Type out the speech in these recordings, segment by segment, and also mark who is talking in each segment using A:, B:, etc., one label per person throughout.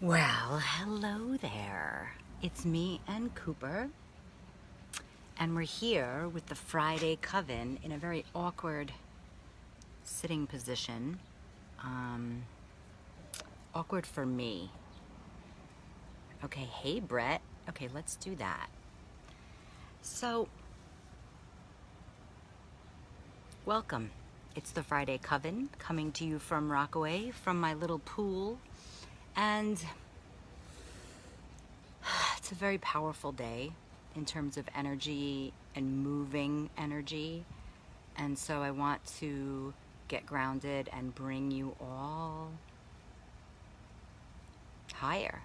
A: Well, hello there. It's me and Cooper, and we're here with the Friday Coven in a very awkward sitting position. Awkward for me. Okay, hey Brett. Okay, let's do that. So, welcome. It's the Friday Coven coming to you from Rockaway, from my little pool, and it's a very powerful day in terms of energy and moving energy. And so I want to get grounded and bring you all higher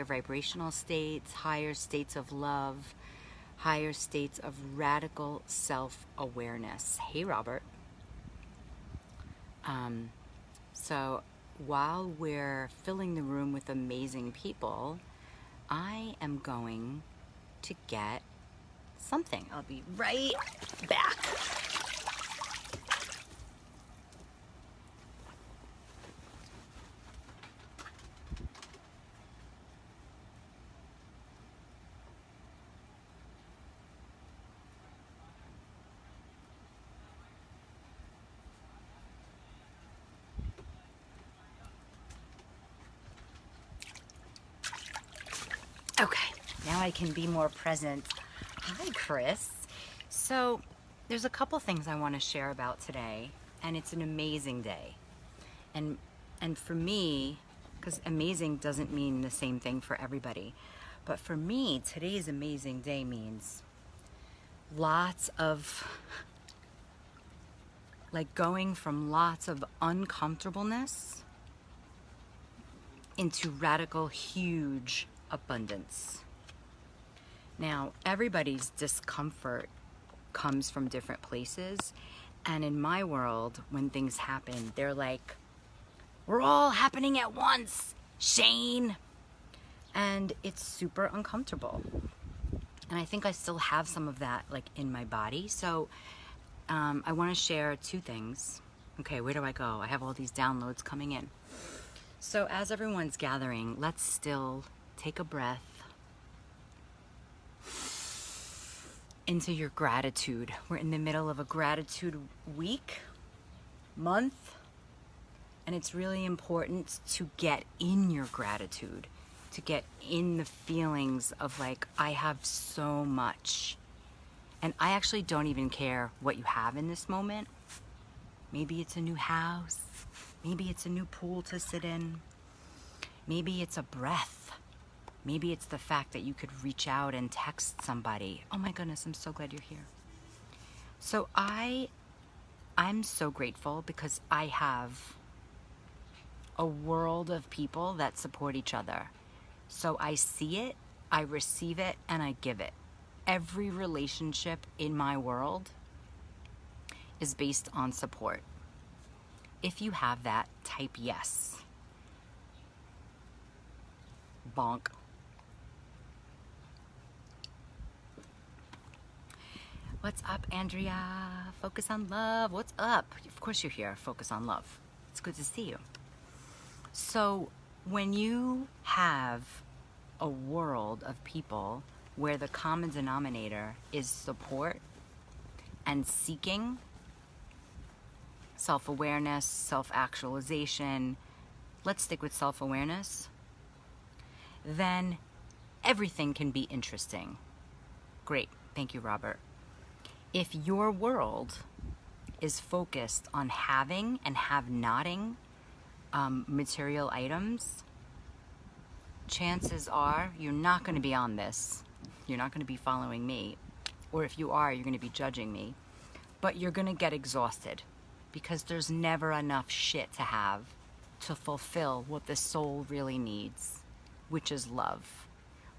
A: vibrational states, higher states of love, higher states of radical self-awareness. Hey, Robert. So while we're filling the room with amazing people, I am going to get something. I'll be right back. Okay, now I can be more present. Hi, Chris. So there's a couple things I want to share about today, and it's an amazing day. And for me, because amazing doesn't mean the same thing for everybody, but for me, today's amazing day means lots of, like, going from lots of uncomfortableness into radical, huge abundance. Now, everybody's discomfort comes from different places, and in my world, when things happen, they're like, we're all happening at once, Shane. And it's super uncomfortable. And I think I still have some of that, like, in my body. So I want to share two things. Okay, where do I go? I have all these downloads coming in. So as everyone's gathering, let's still take a breath into your gratitude. We're in the middle of a gratitude week, month, and it's really important to get in your gratitude, to get in the feelings of, like, I have so much. And I actually don't even care what you have in this moment. Maybe it's a new house. Maybe it's a new pool to sit in. Maybe it's a breath. Maybe it's the fact that you could reach out and text somebody. Oh my goodness, I'm so glad you're here. So I'm so grateful because I have a world of people that support each other. So I see it, I receive it, and I give it. Every relationship in my world is based on support. If you have that, type yes. Bonk. What's up, Andrea? Focus on love. What's up? Of course you're here. Focus on love. It's good to see you. So when you have a world of people where the common denominator is support and seeking, self-awareness, self-actualization, let's stick with self-awareness, then everything can be interesting. Great. Thank you, Robert. If your world is focused on having and have-notting material items, chances are you're not going to be on this. You're not going to be following me. Or if you are, you're going to be judging me. But you're going to get exhausted because there's never enough shit to have to fulfill what the soul really needs, which is love,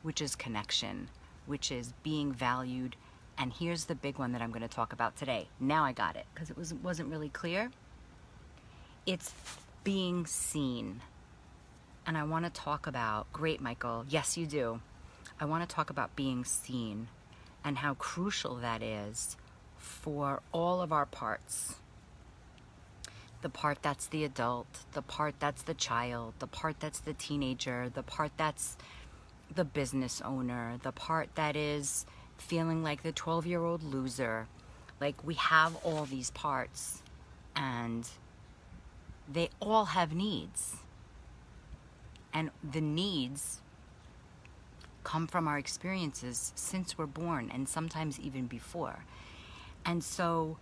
A: which is connection, which is being valued. And here's the big one that I'm going to talk about today. Now I got it, because it wasn't really clear. It's being seen. And I want to talk about, great, Michael, yes you do. I want to talk about being seen and how crucial that is for all of our parts. the part that's the adult, the part that's the child, the part that's the teenager, the part that's the business owner, the part that is feeling like the 12-year-old loser. Like, we have all these parts, and they all have needs. And the needs come from our experiences since we're born, and sometimes even before. And so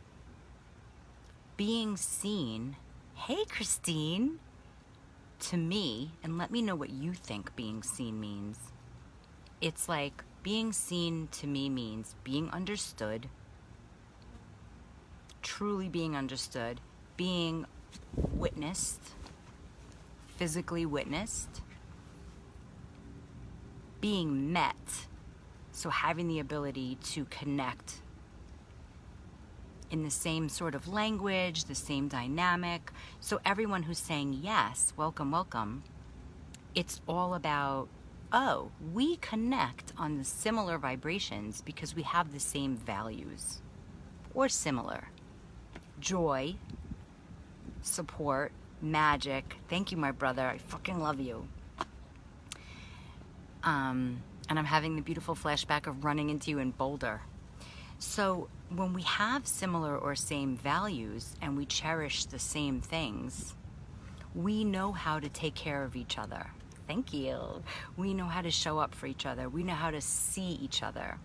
A: being seen, hey Christine, to me, and let me know what you think being seen means. It's like, being seen to me means being understood, truly being understood, being witnessed, physically witnessed, being met, so having the ability to connect in the same sort of language, the same dynamic. So everyone who's saying yes, welcome, welcome, it's all about, oh, we connect on the similar vibrations because we have the same values, or similar. Joy, support, magic. Thank you, my brother. I fucking love you. And I'm having the beautiful flashback of running into you in Boulder. So when we have similar or same values and we cherish the same things, we know how to take care of each other. Thank you. We know how to show up for each other. We know how to see each other.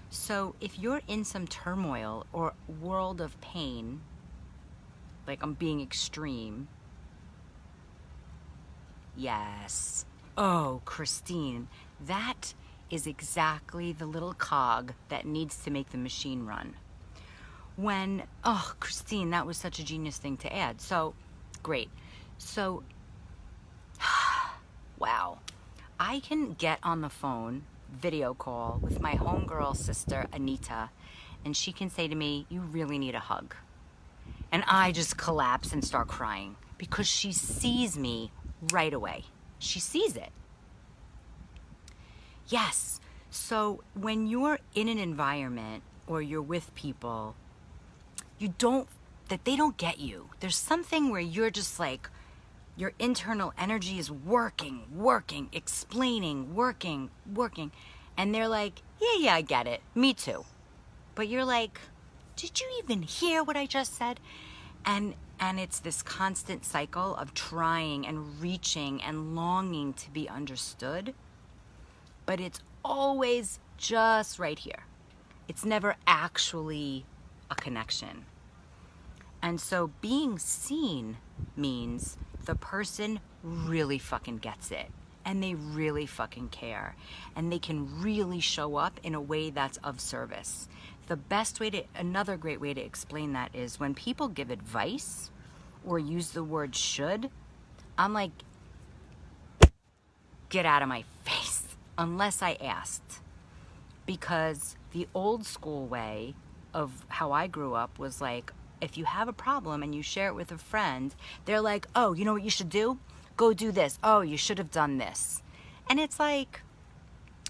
A: So if you're in some turmoil or world of pain, like I'm being extreme, yes. Oh, Christine, that is exactly the little cog that needs to make the machine run. Oh, Christine, that was such a genius thing to add. So, great. So, wow. I can get on the phone, video call, with my homegirl sister, Anita, and she can say to me, you really need a hug. And I just collapse and start crying because she sees me right away. She sees it. Yes. So when you're in an environment or you're with people, they don't get you. There's something where you're just like, your internal energy is working, explaining, working. And they're like, yeah, I get it. Me too. But you're like, did you even hear what I just said? And it's this constant cycle of trying and reaching and longing to be understood. But it's always just right here. It's never actually a connection. And so being seen means the person really fucking gets it. And they really fucking care. And they can really show up in a way that's of service. Another great way to explain that is when people give advice or use the word should, I'm like, get out of my face, unless I asked. Because the old school way of how I grew up was like, if you have a problem and you share it with a friend, they're like, oh, you know what you should do? Go do this. Oh, you should have done this. And it's like,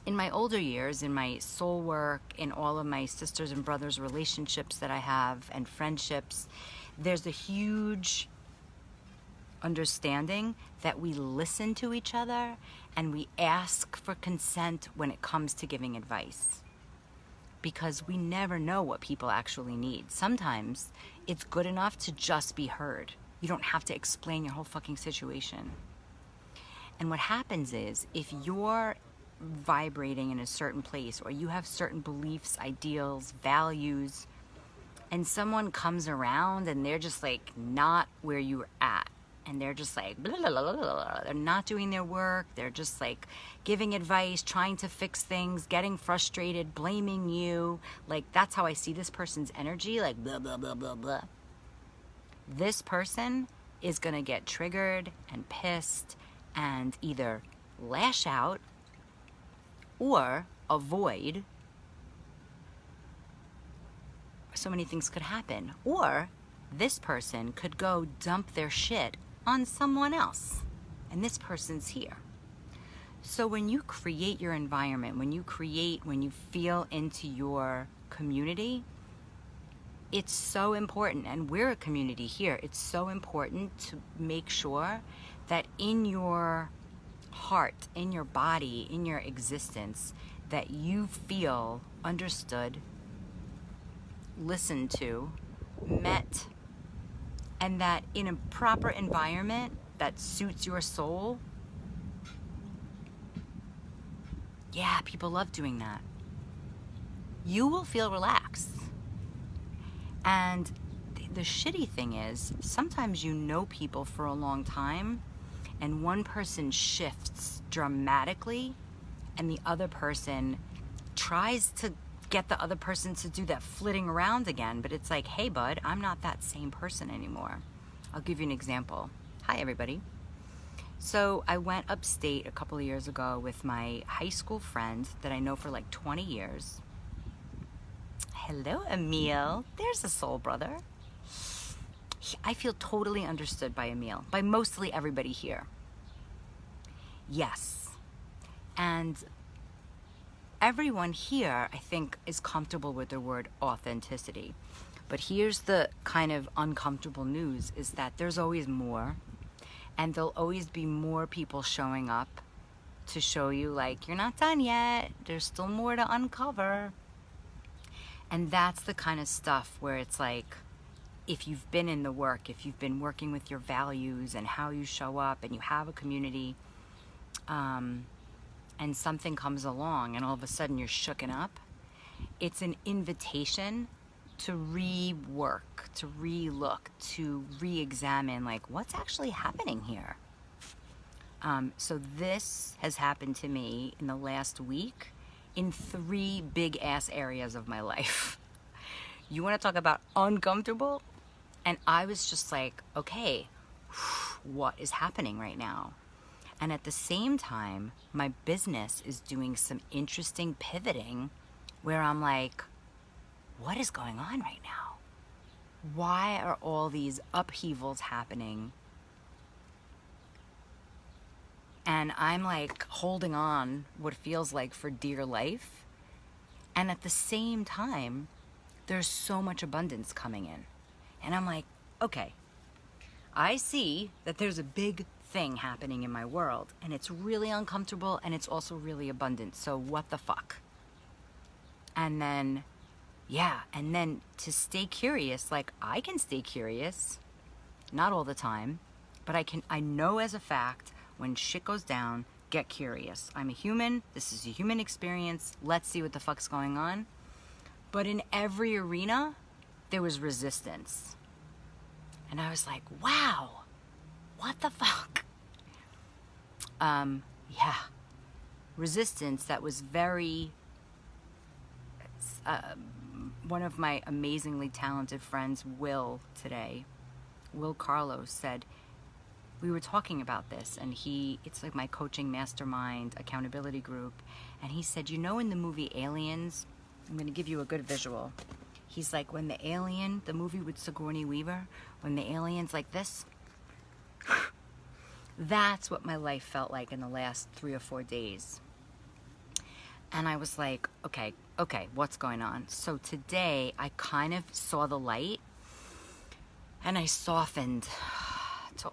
A: in my older years, in my soul work, in all of my sisters and brothers relationships that I have and friendships, there's a huge understanding that we listen to each other and we ask for consent when it comes to giving advice. Because we never know what people actually need. Sometimes it's good enough to just be heard. You don't have to explain your whole fucking situation. And what happens is, if you're vibrating in a certain place, or you have certain beliefs, ideals, values, and someone comes around and they're just like not where you were at, and they're just like blah, blah, blah, blah, blah. They're not doing their work, they're just like giving advice, trying to fix things, getting frustrated, blaming you, like that's how I see this person's energy, like blah blah blah blah blah. This person is gonna get triggered and pissed and either lash out or avoid. So many things could happen. Or this person could go dump their shit on someone else. And this person's here. So when you create your environment, when you feel into your community, it's so important, and we're a community here. It's so important to make sure that in your heart, in your body, in your existence, that you feel understood, listened to, met, and that in a proper environment that suits your soul, yeah, people love doing that. You will feel relaxed. And the shitty thing is, sometimes you know people for a long time, and one person shifts dramatically, and the other person tries to get the other person to do that flitting around again. But it's like, hey, bud, I'm not that same person anymore. I'll give you an example. Hi, everybody. So I went upstate a couple of years ago with my high school friend that I know for like 20 years. Hello, Emil. There's a soul brother. I feel totally understood by Emil, by mostly everybody here. Yes. And everyone here, I think, is comfortable with the word authenticity. But here's the kind of uncomfortable news, is that there's always more. And there'll always be more people showing up to show you, like, you're not done yet. There's still more to uncover. And that's the kind of stuff where it's like, if you've been in the work, if you've been working with your values and how you show up, and you have a community, and something comes along and all of a sudden you're shooken up, it's an invitation to rework, to re-look, to re-examine, like, what's actually happening here? So this has happened to me in the last week in 3 big ass areas of my life. You want to talk about uncomfortable? And I was just like, okay, what is happening right now? And at the same time, my business is doing some interesting pivoting where I'm like, what is going on right now? Why are all these upheavals happening? And I'm like holding on what feels like for dear life. And at the same time, there's so much abundance coming in. And I'm like, okay, I see that there's a big thing happening in my world, and it's really uncomfortable, and it's also really abundant. So what the fuck? And then, yeah, and then to stay curious, like, I can stay curious, not all the time, but I know as a fact, when shit goes down, get curious. I'm a human. This is a human experience. Let's see what the fuck's going on. But in every arena, there was resistance. And I was like, wow, what the fuck? Yeah. Resistance that was very... one of my amazingly talented friends, Will Carlos, said, we were talking about this, and it's like my coaching mastermind accountability group, and he said, you know, in the movie Aliens, I'm going to give you a good visual. He's like, when the alien, the movie with Sigourney Weaver, when the alien's like this, that's what my life felt like in the last 3 or 4 days. And I was like, okay, what's going on? So today I kind of saw the light, and I softened to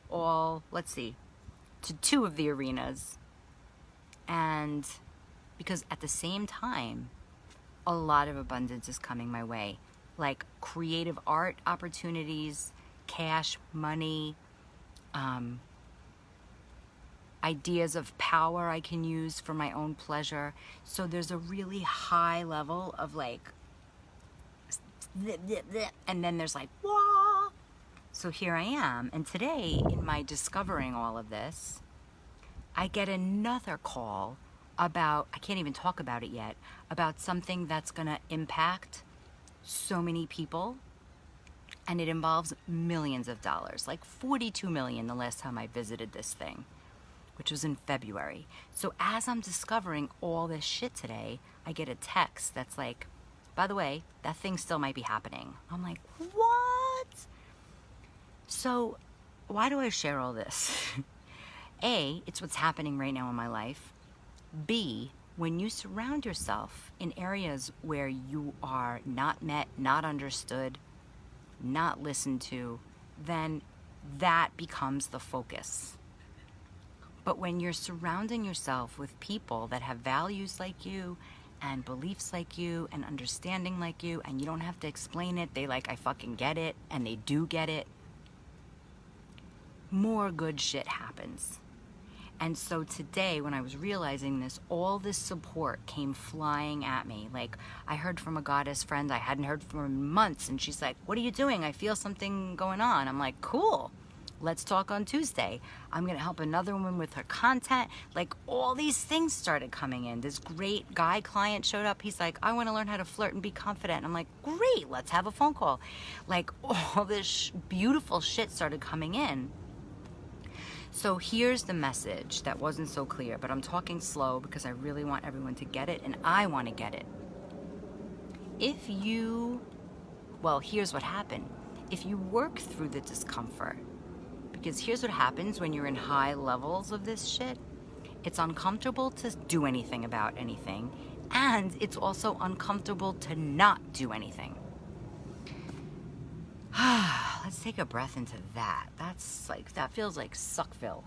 A: to 2 of the arenas. And because at the same time, a lot of abundance is coming my way, like creative art opportunities, cash, money, ideas of power I can use for my own pleasure. So there's a really high level of like, and then there's like, wah. So here I am. And today, in my discovering all of this, I get another call about, I can't even talk about it yet, about something that's going to impact so many people. And it involves millions of dollars, like 42 million the last time I visited this thing, which was in February. So as I'm discovering all this shit today, I get a text that's like, by the way, that thing still might be happening. I'm like, what? So why do I share all this? A, it's what's happening right now in my life. B, when you surround yourself in areas where you are not met, not understood, not listened to, then that becomes the focus. But when you're surrounding yourself with people that have values like you and beliefs like you and understanding like you, and you don't have to explain it, they like, I fucking get it, and they do get it, more good shit happens. And so today, when I was realizing this, all this support came flying at me. Like, I heard from a goddess friend I hadn't heard from in months, and she's like, what are you doing? I feel something going on. I'm like, cool. Let's talk on Tuesday. I'm going to help another woman with her content. Like, all these things started coming in. This great guy client showed up. He's like, I want to learn how to flirt and be confident. I'm like, great, let's have a phone call. Like, all this beautiful shit started coming in. So here's the message that wasn't so clear, but I'm talking slow because I really want everyone to get it, and I want to get it. Well, here's what happened. If you work through the discomfort, because here's what happens when you're in high levels of this shit. It's uncomfortable to do anything about anything, and it's also uncomfortable to not do anything. Let's take a breath into that. That feels like Suckville.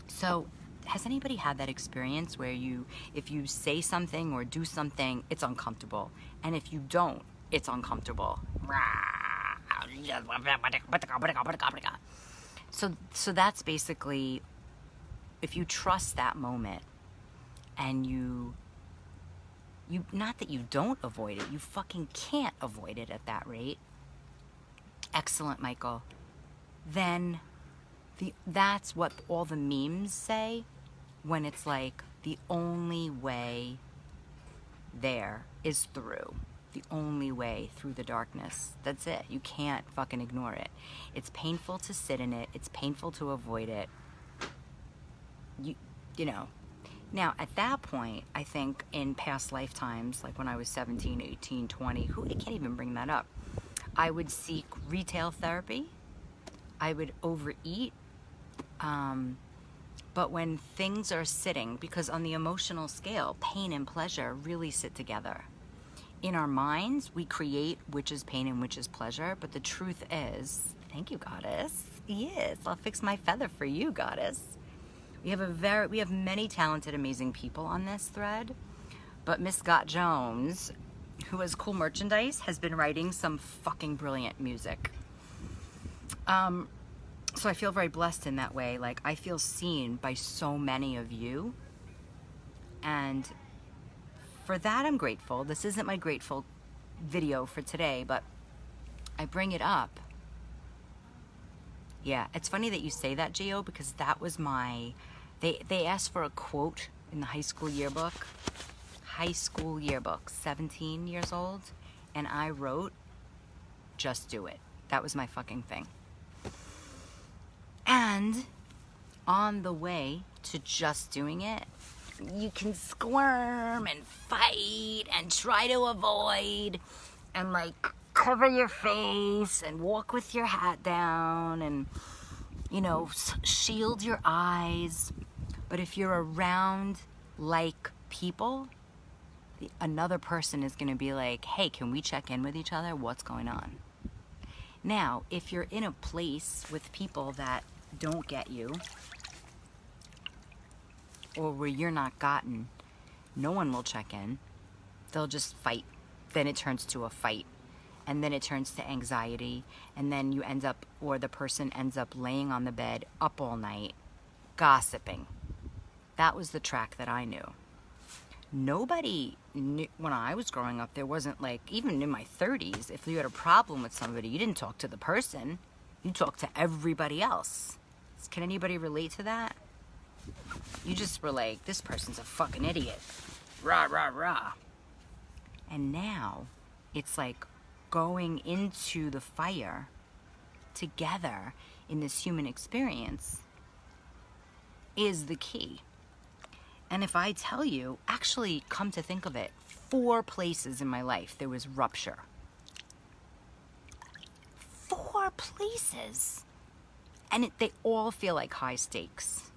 A: So, has anybody had that experience where if you say something or do something, it's uncomfortable, and if you don't, it's uncomfortable? So that's basically, if you trust that moment, and you not that you don't avoid it, you fucking can't avoid it at that rate. Excellent, Michael. Then that's what all the memes say when it's like the only way there is through. The only way through the darkness. That's it. You can't fucking ignore it. It's painful to sit in it. It's painful to avoid it. You know. Now, at that point, I think in past lifetimes, like when I was 17, 18, 20, I can't even bring that up. I would seek retail therapy. I would overeat. But when things are sitting, because on the emotional scale, pain and pleasure really sit together. In our minds, we create which is pain and which is pleasure, but the truth is, thank you, goddess. Yes, I'll fix my feather for you, goddess. We have many talented, amazing people on this thread, but Miss Scott Jones, who has cool merchandise, has been writing some fucking brilliant music. So I feel very blessed in that way. Like, I feel seen by so many of you, and for that I'm grateful. This isn't my grateful video for today, but I bring it up. Yeah, it's funny that you say that, Gio, because that was they asked for a quote in the high school yearbook, 17 years old, and I wrote, just do it. That was my fucking thing. And on the way to just doing it, you can squirm and fight and try to avoid and like cover your face and walk with your hat down and, you know, shield your eyes. But if you're around like people, another person is going to be like, hey, can we check in with each other? What's going on? Now, if you're in a place with people that don't get you, or where you're not gotten, no one will check in. They'll just fight. Then it turns to a fight. And then it turns to anxiety. And then you end up, or the person ends up laying on the bed up all night, gossiping. That was the track that I knew. Nobody knew, when I was growing up, there wasn't like, even in my 30s, if you had a problem with somebody, you didn't talk to the person. You talked to everybody else. Can anybody relate to that? You just were like, this person's a fucking idiot. Rah, rah, rah. And now it's like going into the fire together in this human experience is the key. And if I tell you, actually, come to think of it, 4 places in my life there was rupture. 4 places. And they all feel like high stakes.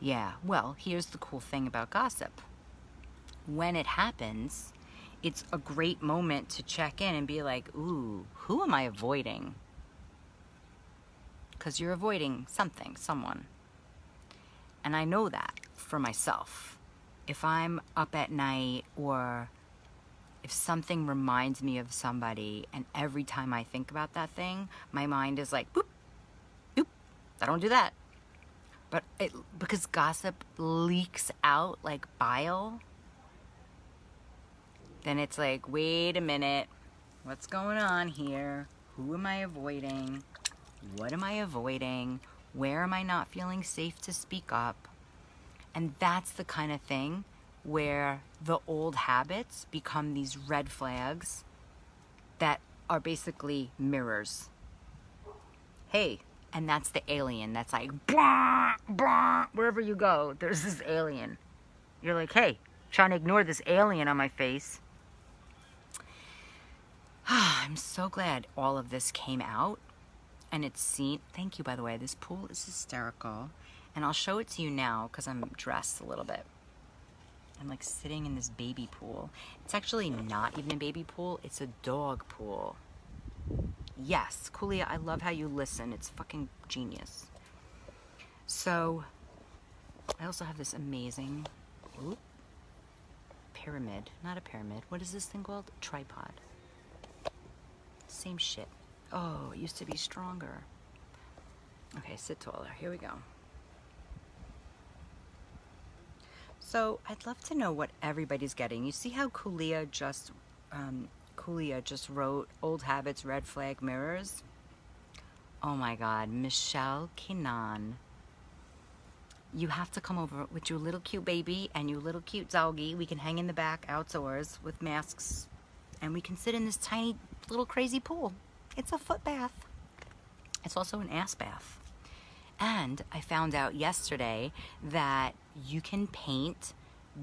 A: Yeah, well, here's the cool thing about gossip. When it happens, it's a great moment to check in and be like, ooh, who am I avoiding? Because you're avoiding something, someone. And I know that for myself. If I'm up at night or if something reminds me of somebody and every time I think about that thing, my mind is like, boop, boop, I don't do that. But because gossip leaks out like bile, then it's like, wait a minute, what's going on here? Who am I avoiding? What am I avoiding? Where am I not feeling safe to speak up? And that's the kind of thing where the old habits become these red flags that are basically mirrors. Hey, and that's the alien that's like, blah, blah. Wherever you go, there's this alien. You're like, hey, trying to ignore this alien on my face. I'm so glad all of this came out and it's seen. Thank you, by the way. This pool is hysterical. And I'll show it to you now because I'm dressed a little bit. I'm like sitting in this baby pool. It's actually not even a baby pool. It's a dog pool. Yes, Kulia, I love how you listen. It's fucking genius. So, I also have this amazing pyramid. Not a pyramid. What is this thing called? Tripod. Same shit. Oh, it used to be stronger. Okay, sit taller. Here we go. So I'd love to know what everybody's getting. You see how Kulia just wrote old habits, red flag, mirrors? Oh my God, Michelle Kinan. You have to come over with your little cute baby and your little cute doggy. We can hang in the back outdoors with masks and we can sit in this tiny little crazy pool. It's a foot bath. It's also an ass bath. And I found out yesterday that you can paint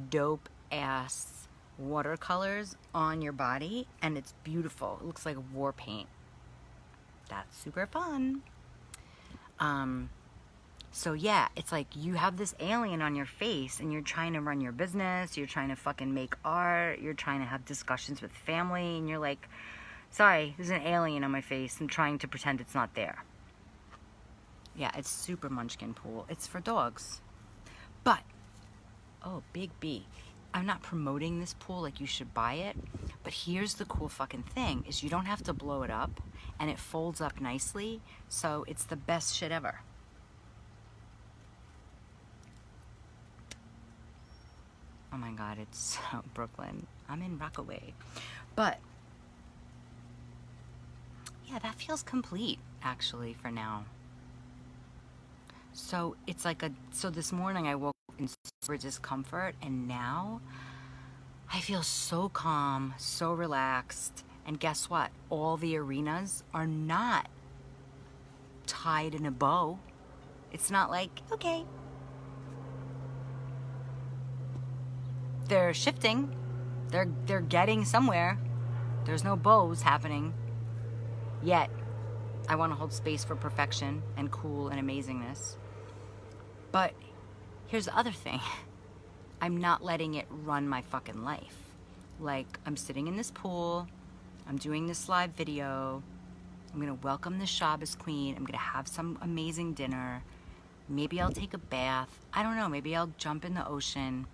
A: dope ass watercolors on your body and it's beautiful. It looks like war paint. That's super fun. So yeah, it's like you have this alien on your face and you're trying to run your business, you're trying to fucking make art, you're trying to have discussions with family and you're like, sorry, there's an alien on my face. I'm trying to pretend it's not there. Yeah, it's super munchkin pool. It's for dogs. But, oh, big B. I'm not promoting this pool like you should buy it. But here's the cool fucking thing is you don't have to blow it up and it folds up nicely. So it's the best shit ever. Oh my God, it's Brooklyn. I'm in Rockaway. But, yeah, that feels complete actually for now. So it's like so this morning I woke in super discomfort and now I feel so calm, so relaxed. And guess what? All the arenas are not tied in a bow. It's not like, okay. They're shifting. They're getting somewhere. There's no bows happening yet. I want to hold space for perfection and cool and amazingness. But here's the other thing. I'm not letting it run my fucking life. Like, I'm sitting in this pool. I'm doing this live video. I'm going to welcome the Shabbos Queen. I'm going to have some amazing dinner. Maybe I'll take a bath. I don't know. Maybe I'll jump in the ocean.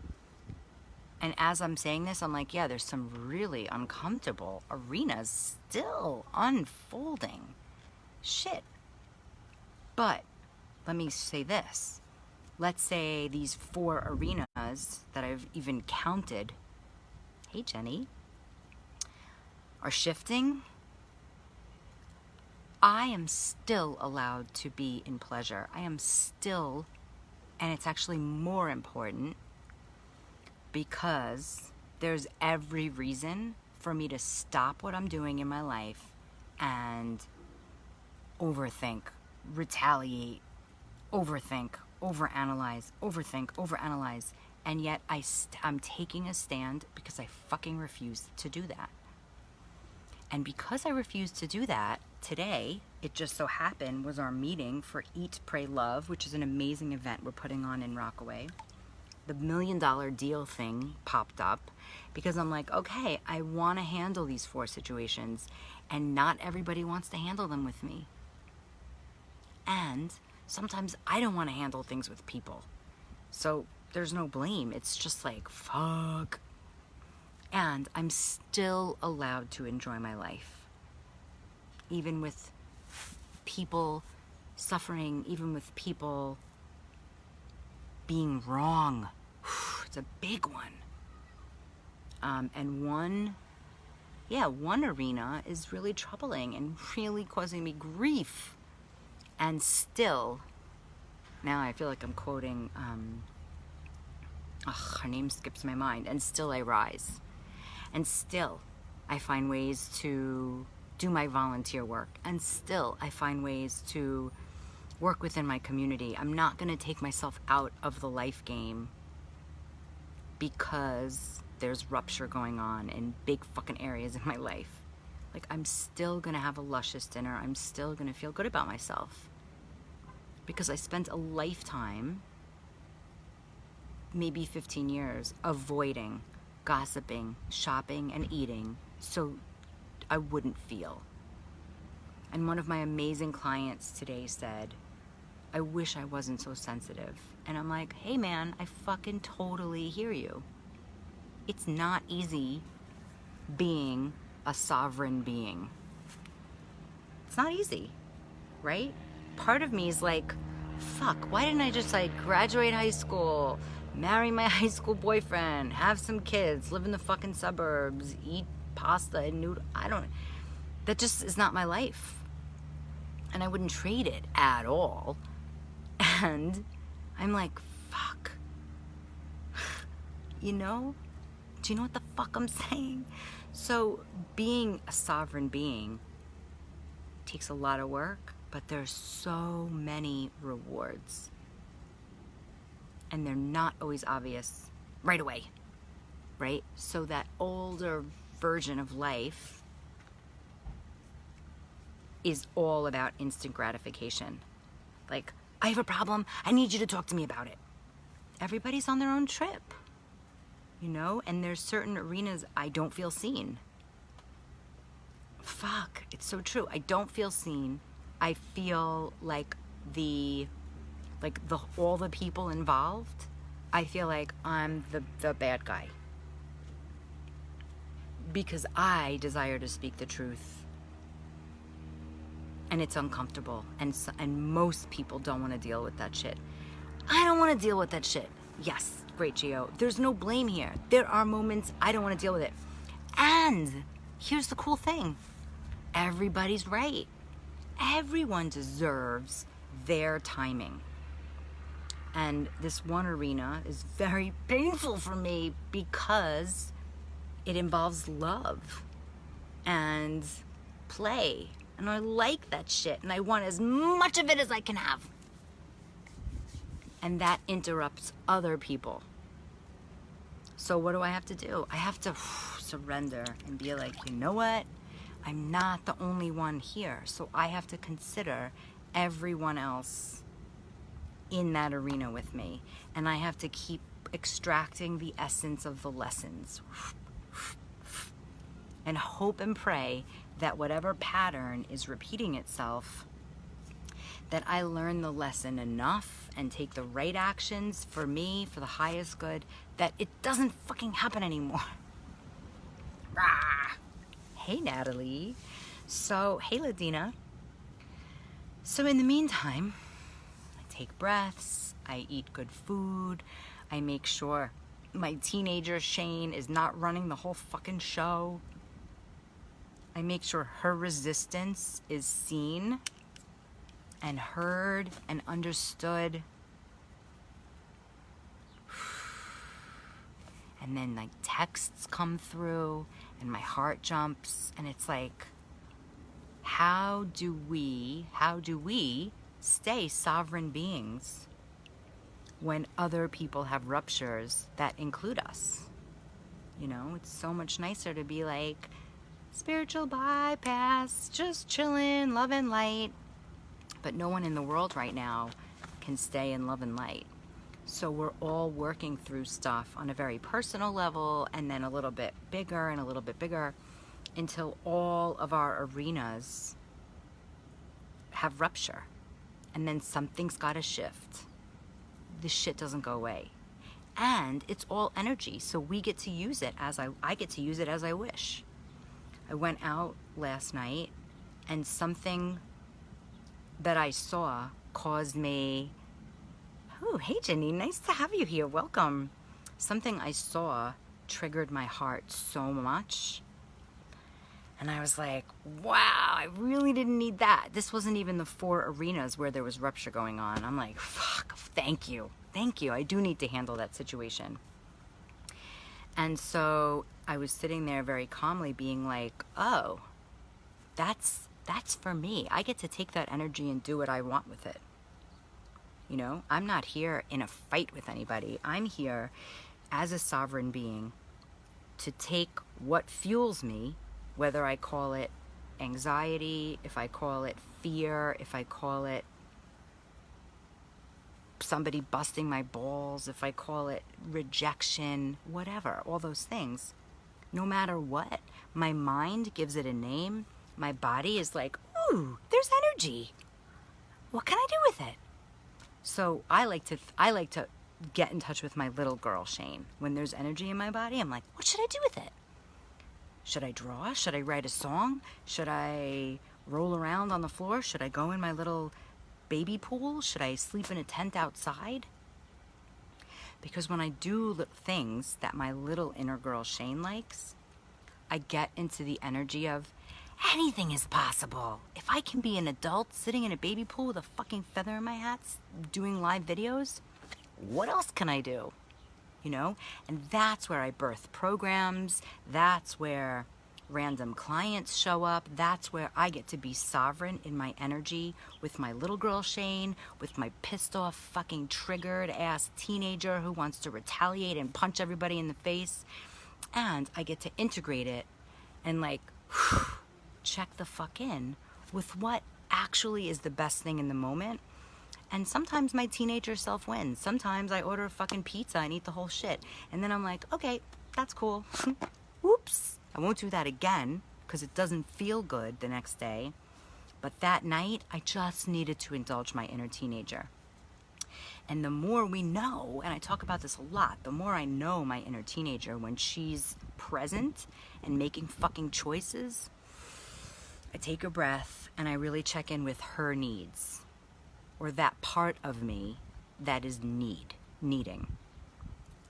A: And as I'm saying this, I'm like, yeah, there's some really uncomfortable arenas still unfolding. Shit. But let me say this. Let's say these 4 arenas that I've even counted, hey Jenny, are shifting. I am still allowed to be in pleasure. I am still, and it's actually more important because there's every reason for me to stop what I'm doing in my life and overthink, retaliate, overthink, overanalyze, and yet I'm taking a stand because I fucking refuse to do that. And because I refuse to do that, today it just so happened was our meeting for Eat, Pray, Love, which is an amazing event we're putting on in Rockaway. The $1 million deal thing popped up because I'm like, okay, I want to handle these 4 situations, and not everybody wants to handle them with me. And sometimes I don't want to handle things with people. So there's no blame. It's just like, fuck. And I'm still allowed to enjoy my life. Even with people suffering, even with people being wrong. It's a big one. And one arena is really troubling and really causing me grief. And still, now I feel like I'm quoting, her name skips my mind, and still I rise. And still I find ways to do my volunteer work. And still I find ways to work within my community. I'm not going to take myself out of the life game because there's rupture going on in big fucking areas in my life. Like, I'm still going to have a luscious dinner. I'm still going to feel good about myself because I spent a lifetime, maybe 15 years, avoiding gossiping, shopping, and eating so I wouldn't feel. And one of my amazing clients today said, I wish I wasn't so sensitive. And I'm like, hey man, I fucking totally hear you. It's not easy being a sovereign being. It's not easy, right? Part of me is like, fuck, why didn't I just like graduate high school, marry my high school boyfriend, have some kids, live in the fucking suburbs, eat pasta and noodle? That just is not my life. And I wouldn't trade it at all. And I'm like, fuck. You know? Do you know what the fuck I'm saying? So being a sovereign being takes a lot of work, but there's so many rewards. And they're not always obvious right away, right? So that older version of life is all about instant gratification. Like, I have a problem, I need you to talk to me about it. Everybody's on their own trip, you know? And there's certain arenas I don't feel seen. Fuck, it's so true. I don't feel seen. I feel like all the people involved, I feel like I'm the bad guy. Because I desire to speak the truth. And it's uncomfortable. And most people don't want to deal with that shit. I don't want to deal with that shit. Yes, great, Gio. There's no blame here. There are moments I don't want to deal with it. And here's the cool thing. Everybody's right. Everyone deserves their timing. And this one arena is very painful for me because it involves love and play. And I like that shit. And I want as much of it as I can have. And that interrupts other people. So what do I have to do? I have to surrender and be like, you know what? I'm not the only one here. So I have to consider everyone else in that arena with me. And I have to keep extracting the essence of the lessons. And hope and pray that whatever pattern is repeating itself, that I learn the lesson enough and take the right actions for me, for the highest good, that it doesn't fucking happen anymore. Rah! Hey, Natalie. So, hey, Ladina. So in the meantime, I take breaths, I eat good food, I make sure my teenager Shane is not running the whole fucking show. I make sure her resistance is seen and heard and understood. And then like texts come through and my heart jumps and it's like, how do we stay sovereign beings when other people have ruptures that include us? You know, it's so much nicer to be like, spiritual bypass, just chilling, love and light. But no one in the world right now can stay in love and light. So we're all working through stuff on a very personal level, and then a little bit bigger and a little bit bigger, until all of our arenas have rupture. And then something's got to shift. This shit doesn't go away. And it's all energy, so we get to use it as I get to use it as I wish. I went out last night, and something that I saw caused me, oh, hey Jenny, nice to have you here, welcome. Something I saw triggered my heart so much. And I was like, wow, I really didn't need that. This wasn't even the 4 arenas where there was rupture going on. I'm like, fuck, thank you. Thank you. I do need to handle that situation. And so I was sitting there very calmly being like, oh, that's for me. I get to take that energy and do what I want with it. You know, I'm not here in a fight with anybody. I'm here as a sovereign being to take what fuels me, whether I call it anxiety, if I call it fear, if I call it somebody busting my balls, if I call it rejection, whatever, all those things. No matter what, my mind gives it a name. My body is like, ooh, there's energy. What can I do with it? So I like to get in touch with my little girl, Shane. When there's energy in my body, I'm like, what should I do with it? Should I draw? Should I write a song? Should I roll around on the floor? Should I go in my little baby pool? Should I sleep in a tent outside? Because when I do things that my little inner girl Shane likes, I get into the energy of anything is possible. If I can be an adult sitting in a baby pool with a fucking feather in my hat doing live videos, what else can I do? You know? And that's where I birth programs. That's where random clients show up. That's where I get to be sovereign in my energy with my little girl Shane, with my pissed off fucking triggered ass teenager who wants to retaliate and punch everybody in the face. And I get to integrate it and like check the fuck in with what actually is the best thing in the moment. And sometimes my teenager self wins. Sometimes I order a fucking pizza and eat the whole shit. And then I'm like, okay, that's cool. Whoops. I won't do that again because it doesn't feel good the next day. But that night, I just needed to indulge my inner teenager. And the more we know, and I talk about this a lot, the more I know my inner teenager when she's present and making fucking choices, I take a breath and I really check in with her needs, or that part of me that is needing.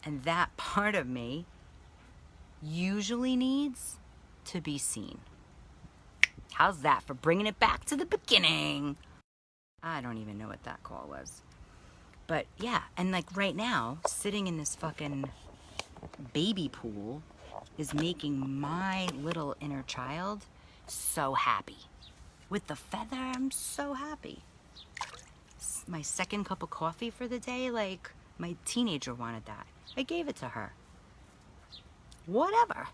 A: And that part of me usually needs to be seen. How's that for bringing it back to the beginning? I don't even know what that call was. But yeah, and like right now, sitting in this fucking baby pool is making my little inner child so happy. With the feather, I'm so happy. My second cup of coffee for the day, like my teenager wanted that. I gave it to her. Whatever.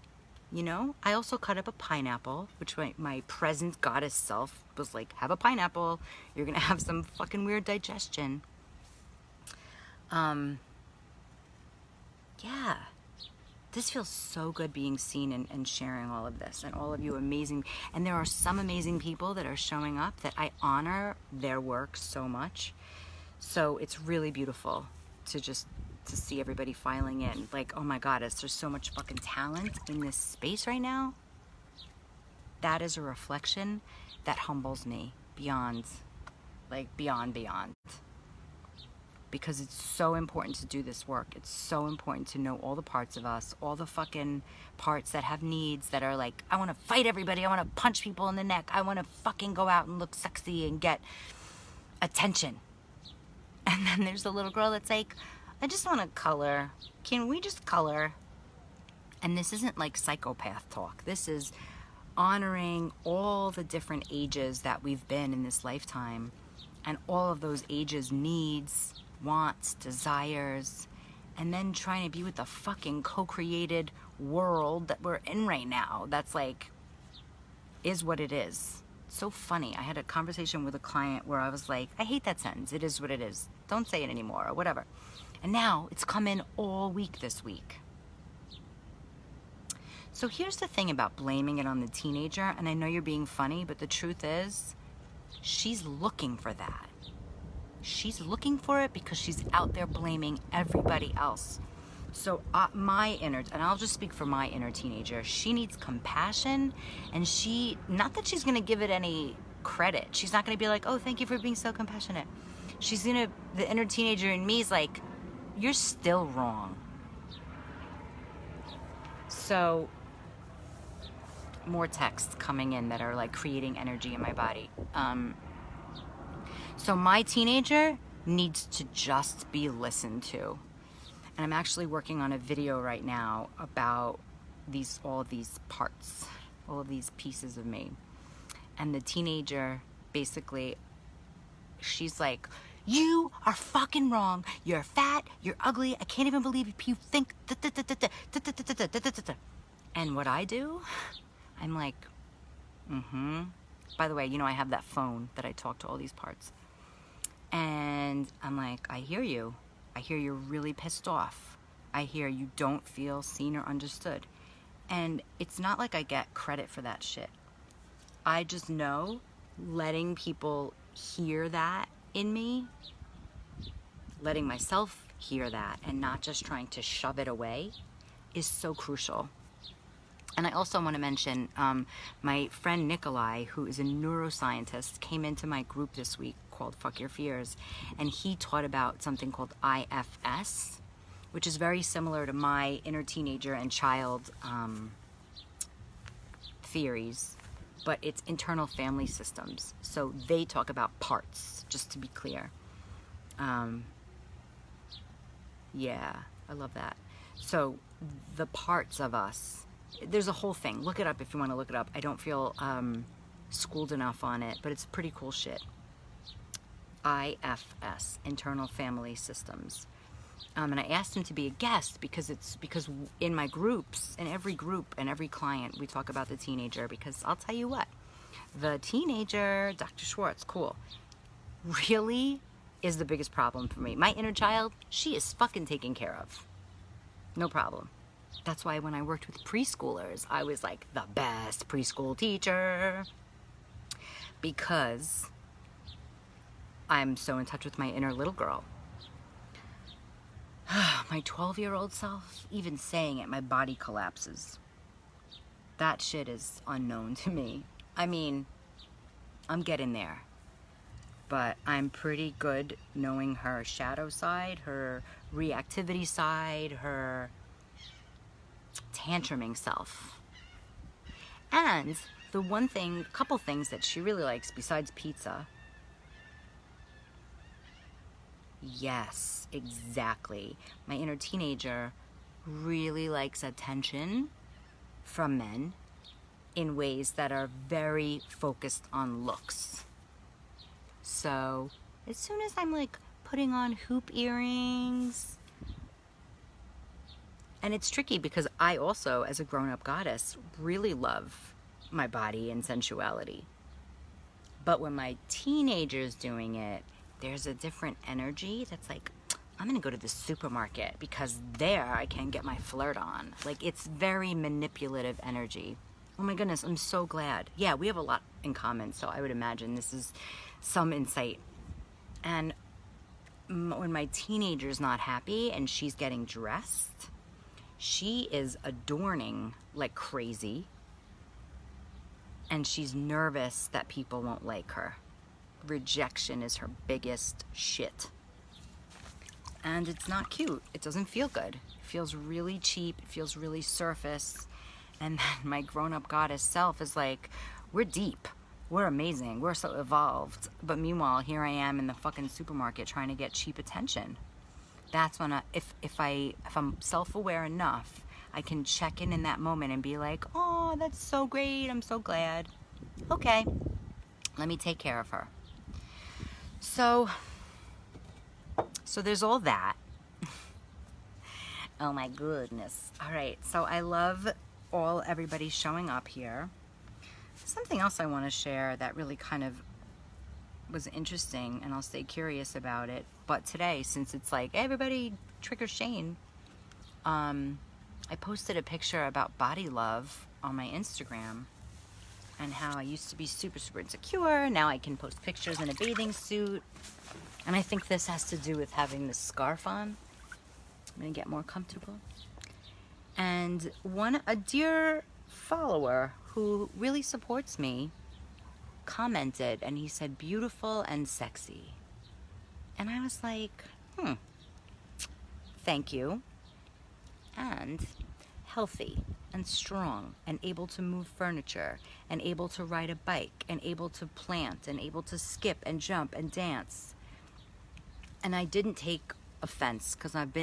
A: You know, I also cut up a pineapple, which my present goddess self was like, have a pineapple. You're going to have some fucking weird digestion. Yeah. This feels so good being seen and sharing all of this, and all of you amazing. And there are some amazing people that are showing up that I honor their work so much. So it's really beautiful to see everybody filing in. Like, oh my goddess, there's so much fucking talent in this space right now. That is a reflection that humbles me beyond. Because it's so important to do this work. It's so important to know all the parts of us, all the fucking parts that have needs that are like, I want to fight everybody. I want to punch people in the neck. I want to fucking go out and look sexy and get attention. And then there's the little girl that's like, I just want to color. Can we just color? And this isn't like psychopath talk. This is honoring all the different ages that we've been in this lifetime, and all of those ages' needs, wants, desires, and then trying to be with the fucking co-created world that we're in right now. That's like is what it is. It's so funny. I had a conversation with a client where I was like, I hate that sentence. It is what it is. Don't say it anymore or whatever. And now it's come in all week this week. So here's the thing about blaming it on the teenager, and I know you're being funny, but the truth is, she's looking for that. She's looking for it because she's out there blaming everybody else. So my inner, and I'll just speak for my inner teenager, she needs compassion, and not that she's gonna give it any credit. She's not gonna be like, oh, thank you for being so compassionate. The inner teenager in me is like, you're still wrong. So, more texts coming in that are like creating energy in my body. So my teenager needs to just be listened to. And I'm actually working on a video right now about all of these parts, all of these pieces of me. And the teenager, basically, she's like, you are fucking wrong. You're fat. You're ugly. I can't even believe you think. And what I do, I'm like, By the way, I have that phone that I talk to all these parts. And I'm like, I hear you. I hear you're really pissed off. I hear you don't feel seen or understood. And it's not like I get credit for that shit. I just know letting people hear that in me, letting myself hear that and not just trying to shove it away is so crucial. And I also want to mention my friend Nikolai, who is a neuroscientist, came into my group this week called Fuck Your Fears, and he taught about something called IFS, which is very similar to my inner teenager and child theories, but it's internal family systems. So they talk about parts, just to be clear. Yeah, I love that. So the parts of us, there's a whole thing. Look it up if you want to look it up. I don't feel schooled enough on it, but it's pretty cool shit. IFS, internal family systems. And I asked him to be a guest because in my groups, in every group and every client, we talk about the teenager, because I'll tell you what, the teenager, Dr. Schwartz, cool, really is the biggest problem for me. My inner child, she is fucking taken care of. No problem. That's why when I worked with preschoolers, I was like the best preschool teacher, because I'm so in touch with my inner little girl. My 12-year-old self, even saying it, my body collapses. That shit is unknown to me. I mean, I'm getting there. But I'm pretty good knowing her shadow side, her reactivity side, her tantruming self. And the couple things that she really likes besides pizza. Yes, exactly. My inner teenager really likes attention from men in ways that are very focused on looks. So as soon as I'm like putting on hoop earrings, and it's tricky because I also, as a grown-up goddess, really love my body and sensuality. But when my teenager's doing it, there's a different energy that's like, I'm gonna go to the supermarket because there I can get my flirt on. Like, it's very manipulative energy. Oh my goodness, I'm so glad. Yeah, we have a lot in common, so I would imagine this is some insight. And when my teenager's not happy and she's getting dressed, she is adorning like crazy, and she's nervous that people won't like her. Rejection is her biggest shit. And it's not cute. It doesn't feel good. It feels really cheap. It feels really surface. And then my grown-up goddess self is like, we're deep. We're amazing. We're so evolved. But meanwhile, here I am in the fucking supermarket trying to get cheap attention. That's when if I'm self-aware enough, I can check in that moment and be like, oh, that's so great. I'm so glad. Okay, let me take care of her. So there's all that. Oh my goodness. All right, so I love everybody showing up here. Something else I want to share that really kind of was interesting, and I'll stay curious about it. But today, since it's like everybody trigger Shane, I posted a picture about body love on my Instagram and how I used to be super, super insecure. Now I can post pictures in a bathing suit. And I think this has to do with having this scarf on. I'm gonna get more comfortable. And a dear follower who really supports me commented, and he said, beautiful and sexy. And I was like, thank you. And healthy and strong and able to move furniture and able to ride a bike and able to plant and able to skip and jump and dance. And I didn't take offense, because I've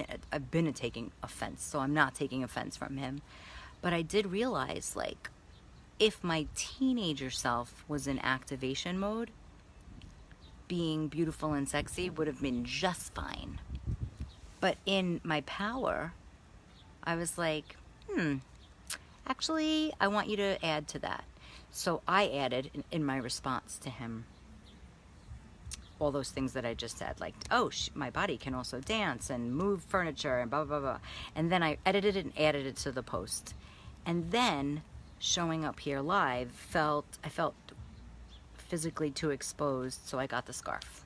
A: been taking offense, so I'm not taking offense from him. But I did realize, like, if my teenager self was in activation mode, being beautiful and sexy would have been just fine. But in my power, I was like, actually, I want you to add to that. So I added in my response to him all those things that I just said, like, oh, my body can also dance and move furniture and blah, blah, blah. And then I edited it and added it to the post. And then showing up here live, I felt physically too exposed, so I got the scarf.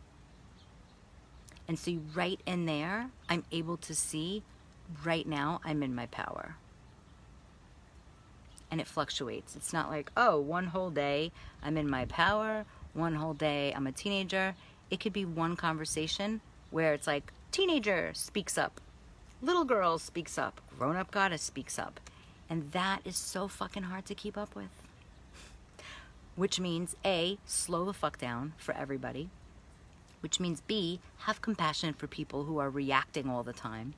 A: And see, right in there, I'm able to see, right now, I'm in my power. And it fluctuates. It's not like, oh, one whole day I'm in my power, one whole day I'm a teenager. It could be one conversation where it's like, teenager speaks up, little girl speaks up, grown-up goddess speaks up. And that is so fucking hard to keep up with. Which means, A, slow the fuck down for everybody. Which means, B, have compassion for people who are reacting all the time.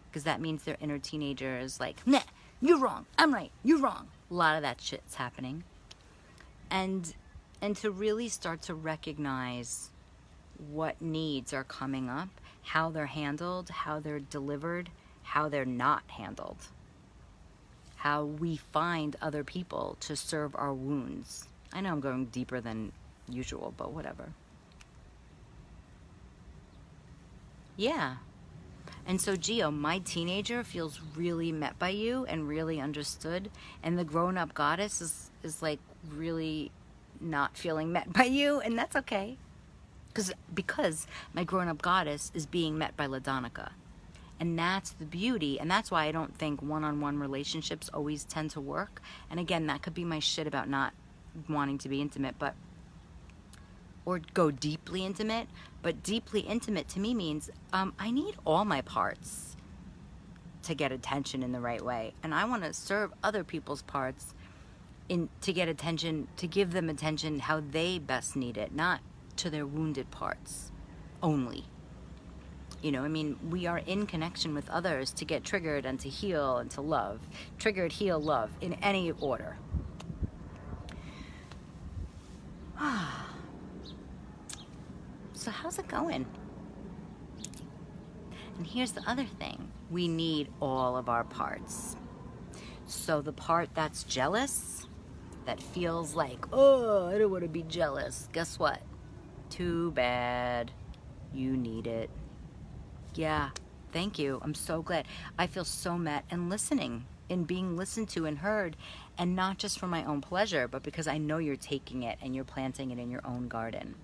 A: Because that means their inner teenager is like, nah, you're wrong, I'm right, you're wrong. A lot of that shit's happening. And to really start to recognize what needs are coming up, how they're handled, how they're delivered, how they're not handled. How we find other people to serve our wounds. I know I'm going deeper than usual, but whatever. Yeah. And so, Gio, my teenager feels really met by you and really understood. And the grown-up goddess is like really not feeling met by you. And that's okay. Because my grown-up goddess is being met by LaDonica. And that's the beauty. And that's why I don't think one-on-one relationships always tend to work. And again, that could be my shit about not wanting to be intimate, or go deeply intimate. But deeply intimate to me means I need all my parts to get attention in the right way. And I want to serve other people's parts to get attention, to give them attention how they best need it, not to their wounded parts only. You know, I mean, we are in connection with others to get triggered and to heal and to love. Triggered, heal, love, in any order. So how's it going? And here's the other thing. We need all of our parts. So the part that's jealous, that feels like, oh, I don't want to be jealous. Guess what? Too bad. You need it. Yeah, thank you. I'm so glad. I feel so met and listening and being listened to and heard, and not just for my own pleasure, but because I know you're taking it and you're planting it in your own garden.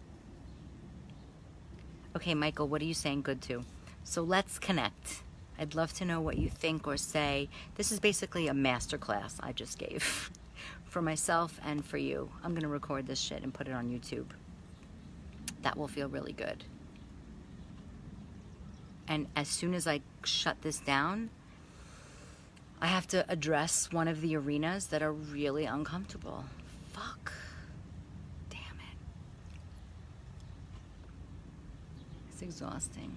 A: Okay, Michael, what are you saying good to? So let's connect. I'd love to know what you think or say. This is basically a masterclass I just gave for myself and for you. I'm going to record this shit and put it on YouTube. That will feel really good. And as soon as I shut this down, I have to address one of the arenas that are really uncomfortable. Fuck. Damn it. It's exhausting.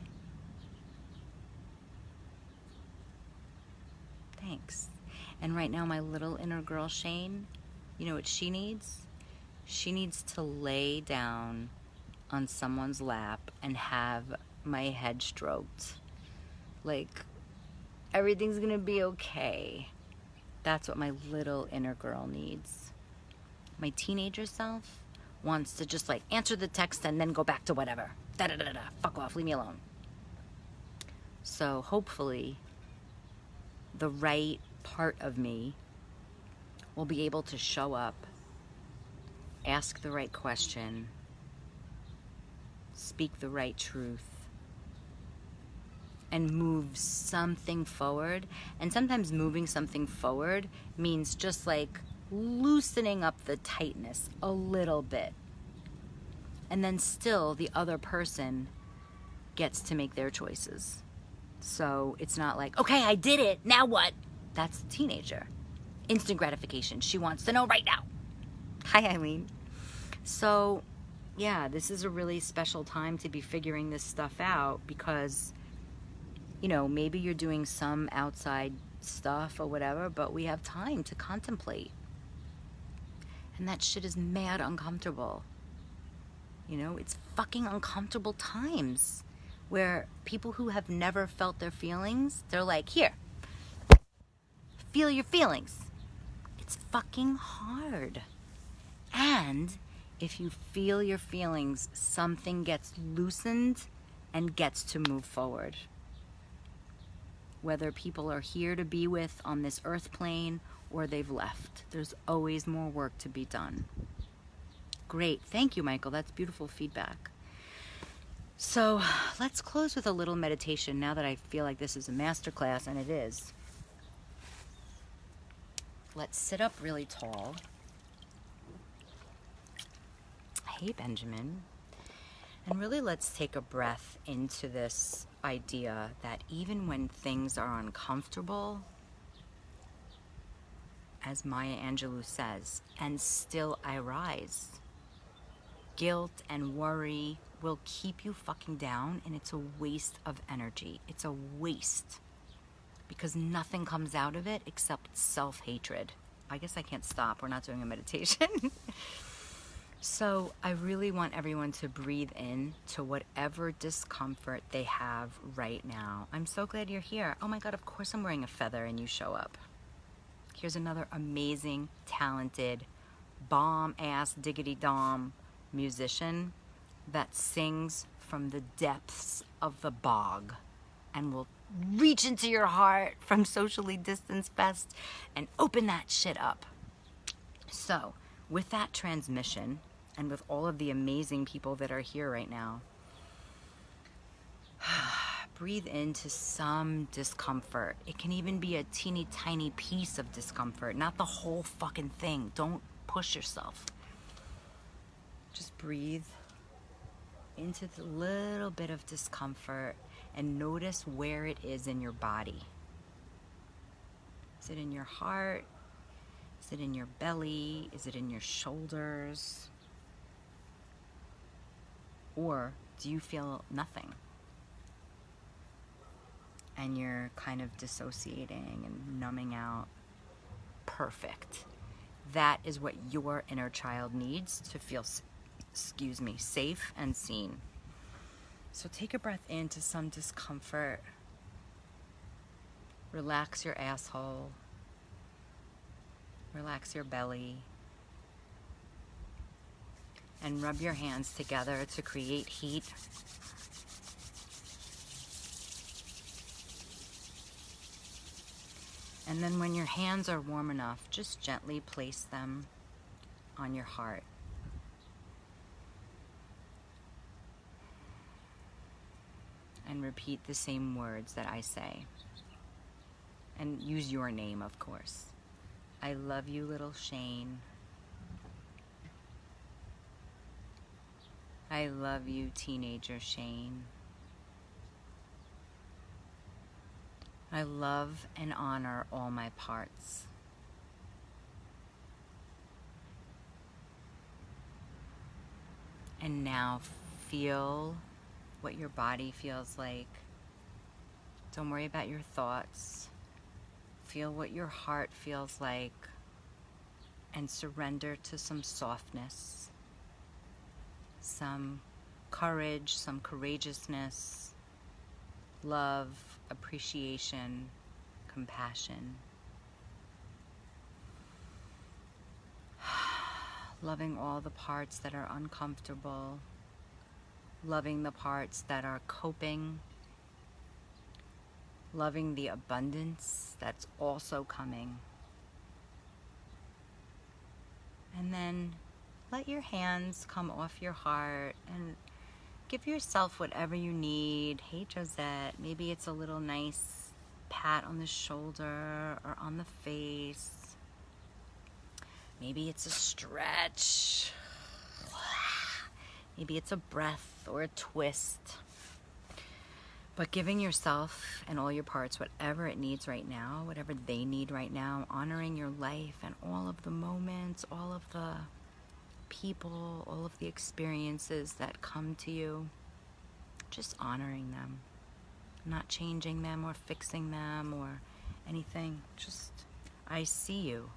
A: Thanks. And right now, my little inner girl, Shane, you know what she needs? She needs to lay down on someone's lap and have my head stroked. Like, everything's gonna be okay. That's what my little inner girl needs. My teenager self wants to just like answer the text and then go back to whatever. Da da da da. Fuck off. Leave me alone. So hopefully the right part of me will be able to show up, ask the right question, speak the right truth, and move something forward. And sometimes moving something forward means just like loosening up the tightness a little bit. And then still the other person gets to make their choices. So it's not like, okay, I did it, now what? That's a teenager. Instant gratification. She wants to know right now. Hi, Eileen. So yeah, this is a really special time to be figuring this stuff out because, you know, maybe you're doing some outside stuff or whatever, but we have time to contemplate. And that shit is mad uncomfortable. You know, it's fucking uncomfortable times where people who have never felt their feelings, they're like, here, feel your feelings. It's fucking hard. And if you feel your feelings, something gets loosened and gets to move forward. Whether people are here to be with on this earth plane or they've left, there's always more work to be done. Great. Thank you, Michael. That's beautiful feedback. So let's close with a little meditation now that I feel like this is a masterclass, and it is. Let's sit up really tall. Hey, Benjamin. And really let's take a breath into this idea that even when things are uncomfortable, as Maya Angelou says, and still I rise, guilt and worry will keep you fucking down, and it's a waste of energy. It's a waste because nothing comes out of it except self-hatred. I guess I can't stop. We're not doing a meditation. So I really want everyone to breathe in to whatever discomfort they have right now. I'm so glad you're here. Oh my God, of course I'm wearing a feather and you show up. Here's another amazing, talented, bomb-ass, diggity-dom musician that sings from the depths of the bog and will reach into your heart from socially distanced fest and open that shit up. So with that transmission and with all of the amazing people that are here right now, breathe into some discomfort. It can even be a teeny tiny piece of discomfort, not the whole fucking thing. Don't push yourself. Just breathe into the little bit of discomfort and notice where it is in your body. Is it in your heart? Is it in your belly? Is it in your shoulders? Or do you feel nothing? And you're kind of dissociating and numbing out. Perfect. That is what your inner child needs to feel, safe and seen. So take a breath into some discomfort. Relax your asshole. Relax your belly. And rub your hands together to create heat. And then when your hands are warm enough, just gently place them on your heart. And repeat the same words that I say. And use your name, of course. I love you, little Shane. I love you, teenager Shane. I love and honor all my parts. And now feel what your body feels like. Don't worry about your thoughts. Feel what your heart feels like and surrender to some softness, some courage, some courageousness, love, appreciation, compassion. loving all the parts that are uncomfortable, loving the parts that are coping, loving the abundance that's also coming. And then let your hands come off your heart and give yourself whatever you need. Hey, Josette, maybe it's a little nice pat on the shoulder or on the face. Maybe it's a stretch. Maybe it's a breath or a twist. But giving yourself and all your parts whatever it needs right now, whatever they need right now, honoring your life and all of the moments, all of the people, all of the experiences that come to you, just honoring them, not changing them or fixing them or anything. Just, I see you.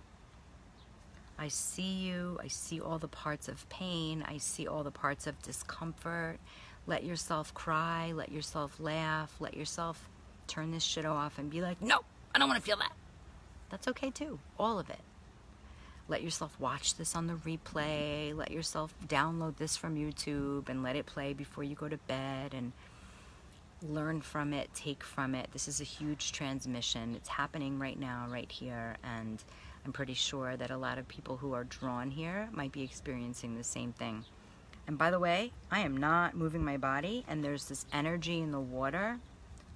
A: I see you. I see all the parts of pain. I see all the parts of discomfort. Let yourself cry. Let yourself laugh. Let yourself turn this shit off and be like, no, I don't want to feel that. That's okay too. All of it. Let yourself watch this on the replay. Let yourself download this from YouTube and let it play before you go to bed and learn from it, take from it. This is a huge transmission. It's happening right now, right here. And I'm pretty sure that a lot of people who are drawn here might be experiencing the same thing. And by the way, I am not moving my body, and there's this energy in the water.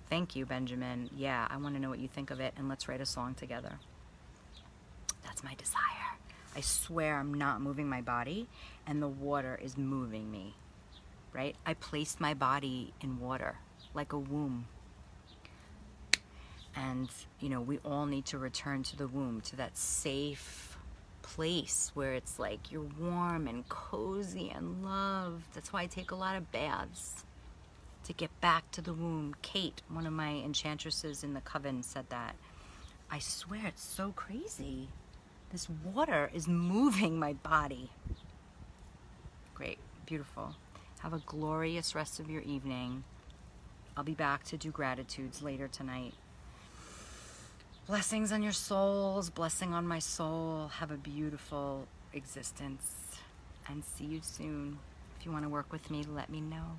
A: Thank you, Benjamin. Yeah, I want to know what you think of it, and let's write a song together. That's my desire. I swear I'm not moving my body, and the water is moving me, right? I placed my body in water, like a womb. And, you know, we all need to return to the womb, to that safe place where it's like you're warm and cozy and loved. That's why I take a lot of baths, to get back to the womb. Kate, one of my enchantresses in the coven, said that. I swear, it's so crazy. This water is moving my body. Great, beautiful. Have a glorious rest of your evening. I'll be back to do gratitudes later tonight. Blessings on your souls, blessing on my soul. Have a beautiful existence and see you soon. If you want to work with me, let me know.